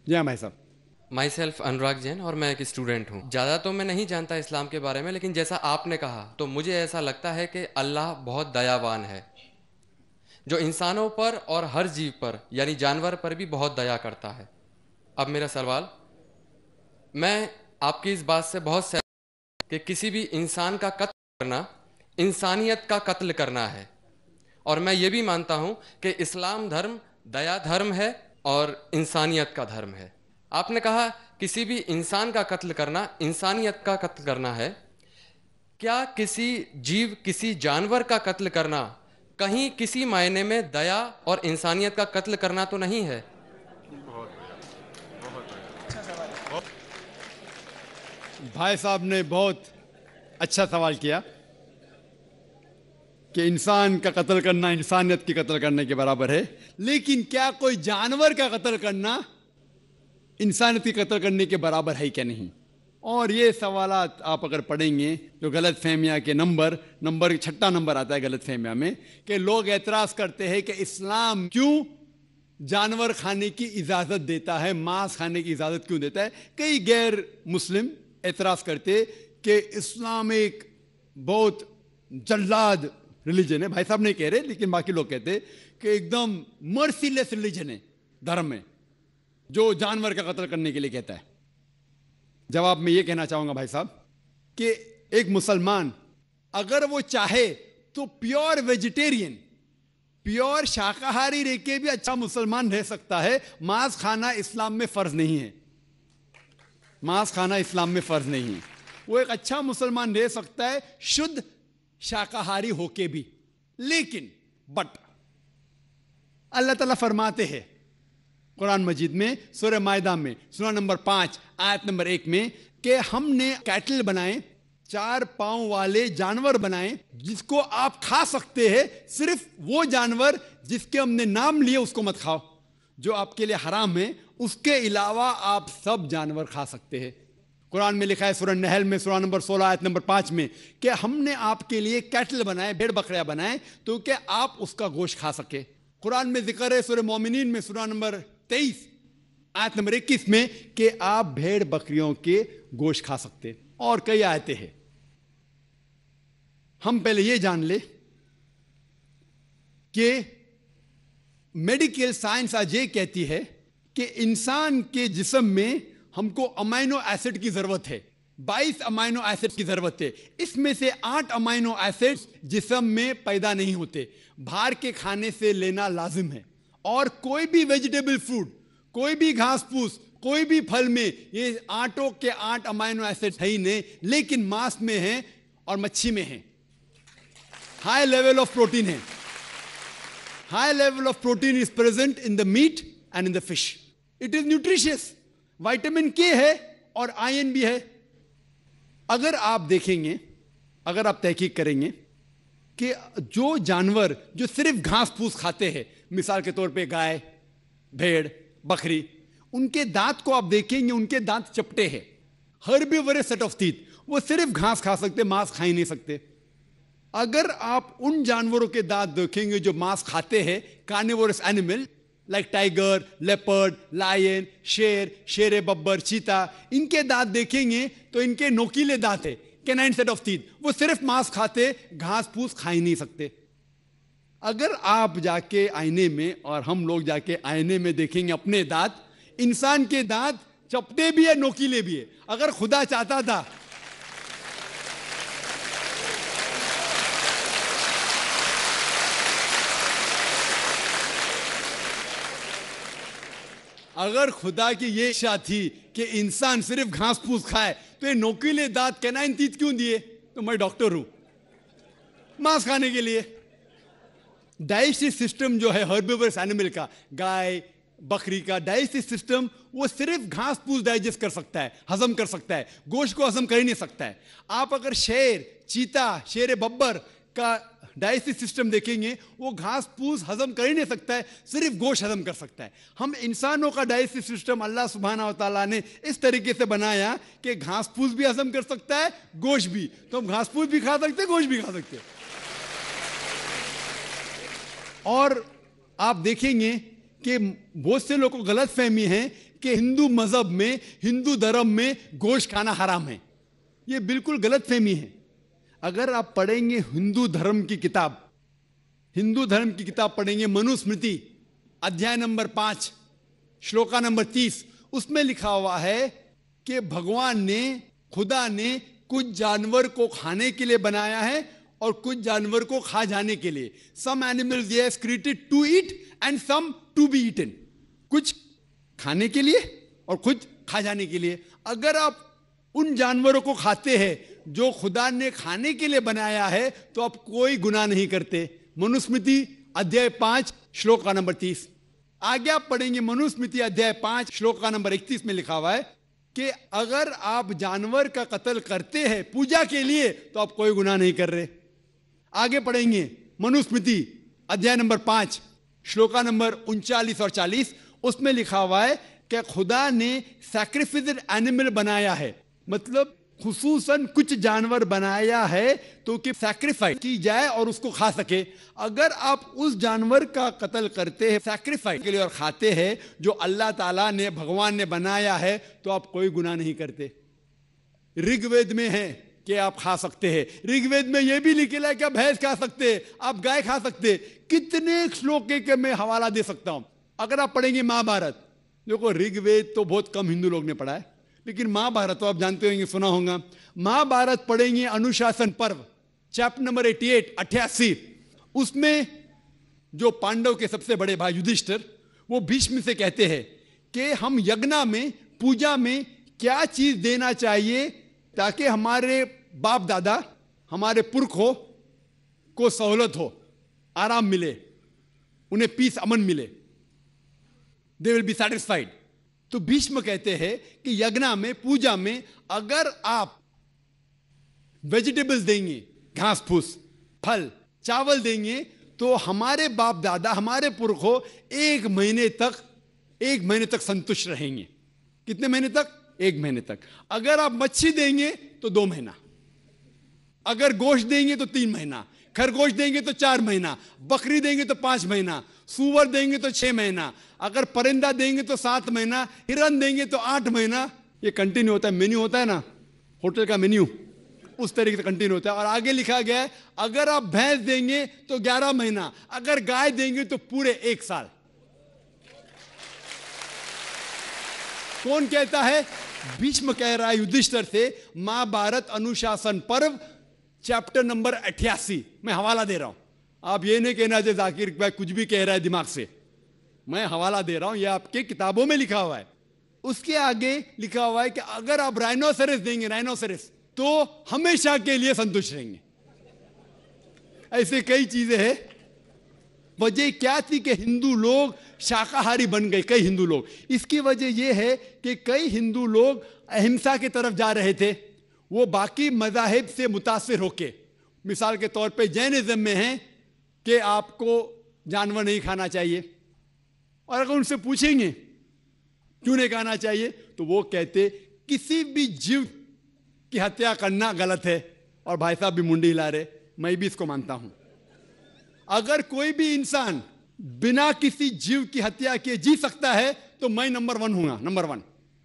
जी हाँ भाई साहब। माई सेल्फ अनुराग जैन और मैं एक स्टूडेंट हूँ। ज़्यादा तो मैं नहीं जानता इस्लाम के बारे में, लेकिन जैसा आपने कहा तो मुझे ऐसा लगता है कि अल्लाह बहुत दयावान है, जो इंसानों पर और हर जीव पर यानी जानवर पर भी बहुत दया करता है। अब मेरा सवाल, मैं आपकी इस बात से बहुत सहमत कि किसी भी इंसान का कत्ल करना इंसानियत का कत्ल करना है। और मैं ये भी मानता हूँ कि इस्लाम धर्म दया धर्म है और इंसानियत का धर्म है। आपने कहा किसी भी इंसान का कत्ल करना इंसानियत का कत्ल करना है। क्या किसी जीव किसी जानवर का कत्ल करना कहीं किसी मायने में दया और इंसानियत का कत्ल करना तो नहीं है? भाई साहब ने बहुत अच्छा सवाल किया कि इंसान का कत्ल करना इंसानियत की कत्ल करने के बराबर है, लेकिन क्या कोई जानवर का कत्ल करना इंसानियत की कत्ल करने के बराबर है क्या नहीं। और ये सवालात आप अगर पढ़ेंगे जो गलत फहमिया के नंबर छठा नंबर आता है गलत फहमिया में, कि लोग एतराज करते हैं कि इस्लाम क्यों जानवर खाने की इजाज़त देता है, मांस खाने की इजाज़त क्यों देता है। कई गैर मुस्लिम एतराज़ करते कि इस्लाम एक बहुत जल्लाद रिलीजन है। भाई साहब नहीं कह रहे, लेकिन बाकी लोग कहते कि एकदम मर्सीलेस रिलीजन है, धर्म है जो जानवर का कत्ल करने के लिए कहता है। जवाब में ये कहना चाहूंगा भाई साहब कि एक मुसलमान अगर वो चाहे तो प्योर वेजिटेरियन, प्योर शाकाहारी रह के भी अच्छा मुसलमान रह सकता है। मांस खाना इस्लाम में फर्ज नहीं है, मांस खाना इस्लाम में फर्ज नहीं है। वो एक अच्छा मुसलमान रह सकता है शुद्ध शाकाहारी होके भी। लेकिन बट अल्लाह ताला फरमाते हैं कुरान मजीद में सूरह मायदा में सूरा नंबर 5 आयत नंबर 1 में कि हमने कैटल बनाए, 4 पांव वाले जानवर बनाए जिसको आप खा सकते हैं। सिर्फ वो जानवर जिसके हमने नाम लिए उसको मत खाओ, जो आपके लिए हराम है। उसके अलावा आप सब जानवर खा सकते हैं। कुरान में लिखा है सूरह नहल में सूरा नंबर 16 आयत नंबर 5 में कि हमने आपके लिए कैटल बनाए, भेड़ बकरियां बनाए तो कि आप उसका गोश्त खा सके। कुरान में जिक्र है सूरह मोमिनीन में सूरा नंबर 23 आयत नंबर 21 में कि आप भेड़ बकरियों के गोश्त खा सकते। और कई आयतें हैं। हम पहले ये जान ले कि मेडिकल साइंस आज ये कहती है कि इंसान के जिस्म में हमको अमाइनो एसिड की जरूरत है, 22 अमाइनो एसिड की जरूरत है। इसमें से 8 अमाइनो एसिड जिस्म में पैदा नहीं होते, बाहर के खाने से लेना लाजिम है। और कोई भी वेजिटेबल फूड, कोई भी घास फूस, कोई भी फल में ये 8 के 8 अमाइनो एसिड है ही नहीं, लेकिन मांस में है और मच्छी में है। हाई लेवल ऑफ प्रोटीन है। High level of protein is present in the meat and in the fish. It is nutritious. Vitamin K है और आयरन भी है। अगर आप देखेंगे, अगर आप तहकीक करेंगे कि जो जानवर जो सिर्फ घास फूस खाते हैं, मिसाल के तौर पे गाय, भेड़, बकरी, उनके दांत को आप देखेंगे, उनके दांत चपटे हैं। हर्बिवोरस सेट ऑफ टीथ, वो सिर्फ घास खा सकते, मांस खा ही नहीं सकते। अगर आप उन जानवरों के दांत देखेंगे जो मांस खाते हैं, carnivorous animal like tiger, leopard, lion, शेर, शेर बब्बर, चीता, इनके दांत देखेंगे तो इनके नोकीले दांत है, कैनाइन सेट ऑफ टीथ। वो सिर्फ मांस खाते, घास फूस खा ही नहीं सकते। अगर आप जाके आईने में और हम लोग जाके आईने में देखेंगे अपने दांत, इंसान के दांत चपटे भी है, नोकीले भी है। अगर खुदा चाहता था अगर खुदा की ये इच्छा थी कि इंसान सिर्फ घास फूस खाए तो ये नोकीले दांत कैनाइन टीथ क्यों दिए? तो मैं डॉक्टर हूं, मांस खाने के लिए। डाइजेस्टिव सिस्टम जो है हर्बिवोरस एनिमल का, गाय बकरी का डाइजेस्टिव सिस्टम, वो सिर्फ घास फूस डाइजेस्ट कर सकता है, हजम कर सकता है, गोश्त को हजम कर ही नहीं सकता है। आप अगर शेर, चीता, शेर बब्बर का डाइजेस्टिव सिस्टम देखेंगे, वो घास फूस हजम कर ही नहीं सकता है, सिर्फ गोश्त हजम कर सकता है। हम इंसानों का डाइजेस्टिव सिस्टम अल्लाह सुब्हानहू व तआला ने इस तरीके से बनाया कि घास फूस भी हजम कर सकता है, गोश्त भी। तो हम घास फूस भी खा सकते हैं, गोश्त भी खा सकते हैं। और आप देखेंगे कि बहुत से लोगों को गलत फहमी है कि हिंदू मजहब में, हिंदू धर्म में गोश्त खाना हराम है। ये बिल्कुल गलत फहमी है। अगर आप पढ़ेंगे हिंदू धर्म की किताब, हिंदू धर्म की किताब पढ़ेंगे, मनुस्मृति अध्याय नंबर 5 श्लोका नंबर 30, उसमें लिखा हुआ है कि भगवान ने, खुदा ने कुछ जानवर को खाने के लिए बनाया है और कुछ जानवर को खा जाने के लिए। Some animals he has created to eat and some to be eaten. कुछ खाने के लिए और कुछ खा जाने के लिए। अगर आप उन जानवरों को खाते हैं जो खुदा ने खाने के लिए बनाया है तो आप कोई गुनाह नहीं करते। मनुस्मृति अध्याय 5 श्लोक का नंबर 30। आगे आप पढ़ेंगे मनुस्मृति अध्याय 5 श्लोक का नंबर 31 में लिखा हुआ है कि अगर आप जानवर का कत्ल करते हैं पूजा के लिए तो आप कोई गुनाह नहीं कर रहे। आगे पढ़ेंगे मनुस्मृति अध्याय नंबर 5 श्लोका नंबर 39 और 40, उसमें लिखा हुआ है कि खुदा ने सैक्रिफिस्ड एनिमल बनाया है, मतलब खुसूसन कुछ जानवर बनाया है तो कि सैक्रिफाइस की जाए और उसको खा सके। अगर आप उस जानवर का कत्ल करते हैं सैक्रिफाइस के लिए और खाते हैं जो अल्लाह ताला ने, भगवान ने बनाया है, तो आप कोई गुनाह नहीं करते। ऋग्वेद में है कि आप खा सकते हैं। ऋग्वेद में यह भी लिखा है कि आप भैंस खा सकते हैं, आप गाय खा सकते हैं। कितने श्लोक के मैं हवाला दे सकता हूं। अगर आप पढ़ेंगे महाभारत, देखो ऋग्वेद तो बहुत कम हिंदू लोग ने पढ़ा है, लेकिन महाभारत तो आप जानते होंगे, सुना होगा। महाभारत पढ़ेंगे अनुशासन पर्व चैप्टर नंबर 88, उसमें जो पांडव के सबसे बड़े भाई युधिष्ठिर, वो भीष्म से कहते हैं कि हम यज्ञ में, पूजा में क्या चीज देना चाहिए ताकि हमारे बाप दादा, हमारे पुरखों को सहूलत हो, आराम मिले, उन्हें पीस, अमन मिले, दे विल बी सेटिस्फाइड। तो भीष्म कहते हैं कि यज्ञ में, पूजा में अगर आप वेजिटेबल्स देंगे, घास फूस, फल, चावल देंगे तो हमारे बाप दादा, हमारे पुरखों 1 महीने तक संतुष्ट रहेंगे। कितने महीने तक? 1 महीने तक। अगर आप मच्छी देंगे तो 2 महीना, अगर गोश्त देंगे तो 3 महीना, खरगोश देंगे तो 4 महीना, बकरी देंगे तो 5 महीना, सूअर देंगे तो 6 महीना, अगर परिंदा देंगे तो 7 महीना, हिरन देंगे तो 8 महीना। ये कंटिन्यू होता है, मेन्यू होता है ना होटल का मेन्यू, उस तरीके से कंटिन्यू होता है। और आगे लिखा गया है अगर आप भैंस देंगे तो 11 महीना, अगर गाय देंगे तो पूरे 1 साल। कौन कहता है? भीष्म कह रहा है युधिष्ठिर से। महाभारत अनुशासन पर्व चैप्टर नंबर 88, मैं हवाला दे रहा हूं। आप ये नहीं कहना चाहिए जाकिर भाई कुछ भी कह रहा है दिमाग से, मैं हवाला दे रहा हूं, ये आपके किताबों में लिखा हुआ है। उसके आगे लिखा हुआ है कि अगर आप राइनोसेरस देंगे, राइनोसेरस, तो हमेशा के लिए संतुष्ट रहेंगे। ऐसे कई चीजें हैं। वजह क्या थी कि हिंदू लोग शाकाहारी बन गए, कई हिंदू लोग। इसकी वजह यह है कि कई हिंदू लोग अहिंसा की तरफ जा रहे थे, वो बाकी मजाहिब से मुतासिर होके। मिसाल के तौर पे जैनिज्म में है कि आपको जानवर नहीं खाना चाहिए, और अगर उनसे पूछेंगे क्यों नहीं खाना चाहिए तो वो कहते किसी भी जीव की हत्या करना गलत है। और भाई साहब भी मुंडी हिला रहे, मैं भी इसको मानता हूं। अगर कोई भी इंसान बिना किसी जीव की हत्या किए जी सकता है तो मैं नंबर 1 हूंगा, number 1।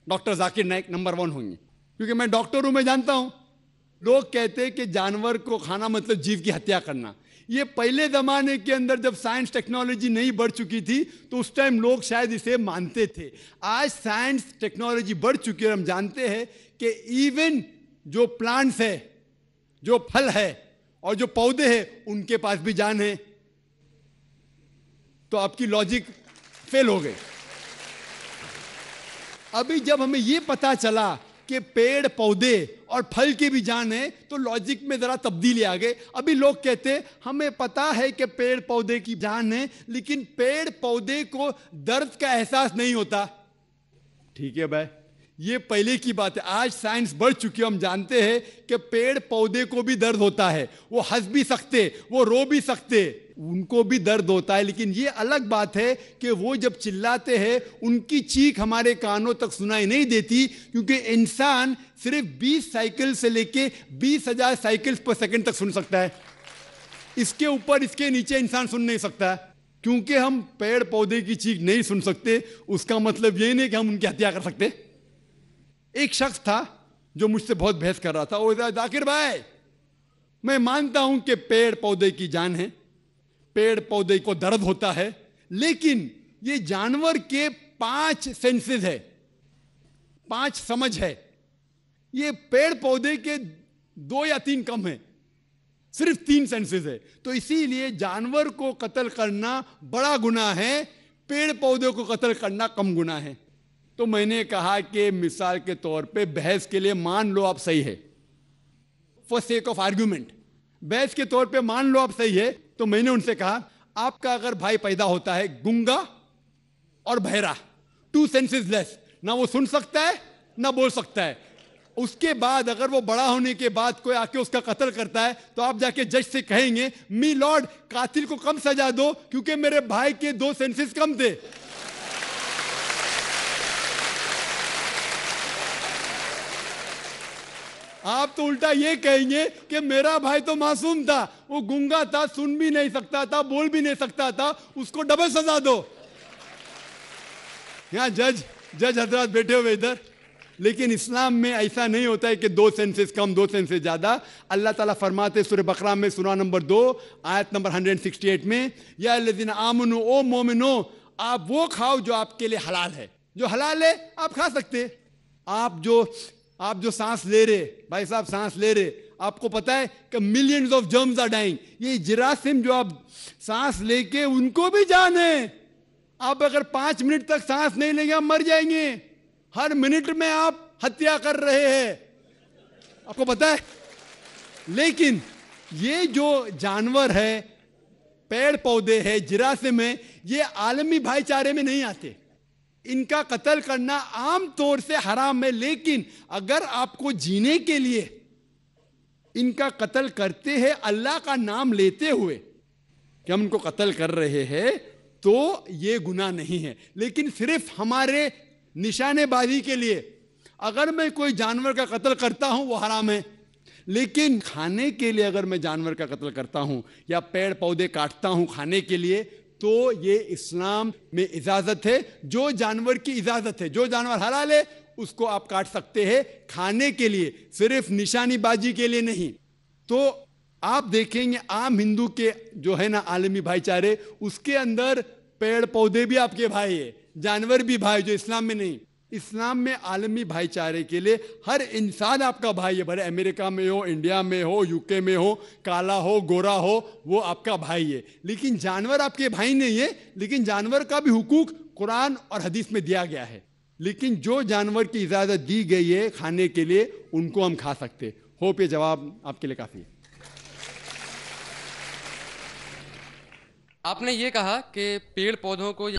Doctor Zakir Naik number 1 होंगे, क्योंकि मैं डॉक्टर हूं, मैं जानता हूं। लोग कहते हैं कि जानवर को खाना मतलब जीव की हत्या करना। ये पहले जमाने के अंदर जब साइंस टेक्नोलॉजी नहीं बढ़ चुकी थी तो उस टाइम लोग शायद इसे मानते थे। आज साइंस टेक्नोलॉजी बढ़ चुकी है, हम जानते हैं कि इवन जो प्लांट्स है, जो फल है और जो पौधे हैं, उनके पास भी जान है। तो आपकी लॉजिक फेल हो गई। अभी जब हमें यह पता चला कि पेड़ पौधे और फल की भी जान है तो लॉजिक में जरा तब्दीली आ गई। अभी लोग कहते हैं हमें पता है कि पेड़ पौधे की जान है, लेकिन पेड़ पौधे को दर्द का एहसास नहीं होता। ठीक है भाई, ये पहले की बात है। आज साइंस बढ़ चुकी है, हम जानते हैं कि पेड़ पौधे को भी दर्द होता है। वो हंस भी सकते, वो रो भी सकते, उनको भी दर्द होता है। लेकिन ये अलग बात है कि वो जब चिल्लाते हैं उनकी चीख हमारे कानों तक सुनाई नहीं देती, क्योंकि इंसान सिर्फ 20 साइकिल से लेके 20,000 साइकिल पर सेकंड तक सुन सकता है। इसके ऊपर, इसके नीचे इंसान सुन नहीं सकता। क्योंकि हम पेड़ पौधे की चीख नहीं सुन सकते उसका मतलब ये नहीं कि हम उनकी हत्या कर सकते। एक शख्स था जो मुझसे बहुत बहस कर रहा था, वो था, जाकिर भाई मैं मानता हूं कि पेड़ पौधे की जान है, पेड़ पौधे को दर्द होता है, लेकिन ये जानवर के 5 सेंसेस है, 5 समझ है, ये पेड़ पौधे के 2 या 3 कम है, सिर्फ 3 सेंसेस है। तो इसीलिए जानवर को कत्ल करना बड़ा गुनाह है, पेड़ पौधे को कत्ल करना कम गुनाह है। तो मैंने कहा कि मिसाल के तौर पे बहस के लिए मान लो आप सही है, फॉर सेक ऑफ आर्ग्यूमेंट, बहस के तौर पे मान लो आप सही है, तो मैंने उनसे कहा आपका अगर भाई पैदा होता है गूंगा और बहरा, 2 सेंसेस लेस, ना वो सुन सकता है ना बोल सकता है, उसके बाद अगर वो बड़ा होने के बाद कोई आके उसका कत्ल करता है तो आप जाके जज से कहेंगे मी लॉर्ड कातिल को कम सजा दो क्योंकि मेरे भाई के 2 सेंसेस कम थे। आप तो उल्टा ये कहेंगे कि मेरा भाई तो मासूम था, वो गूंगा था, सुन भी नहीं सकता था, बोल भी नहीं सकता था, उसको डबल सजा दो। यहां जज हजरत बैठे हुए इधर, लेकिन इस्लाम में ऐसा नहीं होता है कि 2 सेंसेस कम 2 सेंसेस ज्यादा। अल्लाह ताला फरमाते सूरह बकरा में सूरा नंबर 2 आयत नंबर 168 में, या अल्लज़ीना आमनू, ओ मोमिनो आप वो खाओ जो आपके लिए हलाल है, जो हलाल है आप खा सकते। आप जो सांस ले रहे भाई साहब, सांस ले रहे, आपको पता है कि millions of germs are dying, ये जरासीम जो आप सांस लेके उनको भी जान है, आप अगर 5 मिनट तक सांस नहीं लेंगे आप मर जाएंगे, हर मिनट में आप हत्या कर रहे हैं, आपको पता है। लेकिन ये जो जानवर है, पेड़ पौधे है, जरासीम है, ये आलमी भाईचारे में नहीं आते, इनका कत्ल करना आम तौर से हराम है। लेकिन अगर आपको जीने के लिए इनका कत्ल करते हैं अल्लाह का नाम लेते हुए कि हम इनको कत्ल कर रहे हैं, तो ये गुनाह नहीं है। लेकिन सिर्फ हमारे निशानेबाजी के लिए अगर मैं कोई जानवर का कत्ल करता हूं वो हराम है, लेकिन खाने के लिए अगर मैं जानवर का कत्ल करता हूं या पेड़ पौधे काटता हूं खाने के लिए, तो ये इस्लाम में इजाजत है। जो जानवर की इजाजत है, जो जानवर हलाल है उसको आप काट सकते हैं खाने के लिए, सिर्फ निशानीबाजी के लिए नहीं। तो आप देखेंगे आम हिंदू के जो है ना आलमी भाईचारे, उसके अंदर पेड़ पौधे भी आपके भाई है, जानवर भी भाई, जो इस्लाम में नहीं। इस्लाम में आलमी भाईचारे के लिए हर इंसान आपका भाई है, भले अमेरिका में हो, इंडिया में हो, यूके में हो, काला हो गोरा हो, वो आपका भाई है। लेकिन जानवर आपके भाई नहीं है, लेकिन जानवर का भी हुकूक कुरान और हदीस में दिया गया है। लेकिन जो जानवर की इजाजत दी गई है खाने के लिए, उनको हम खा सकते। होप ये जवाब आपके लिए काफी है। आपने ये कहा कि पेड़ पौधों को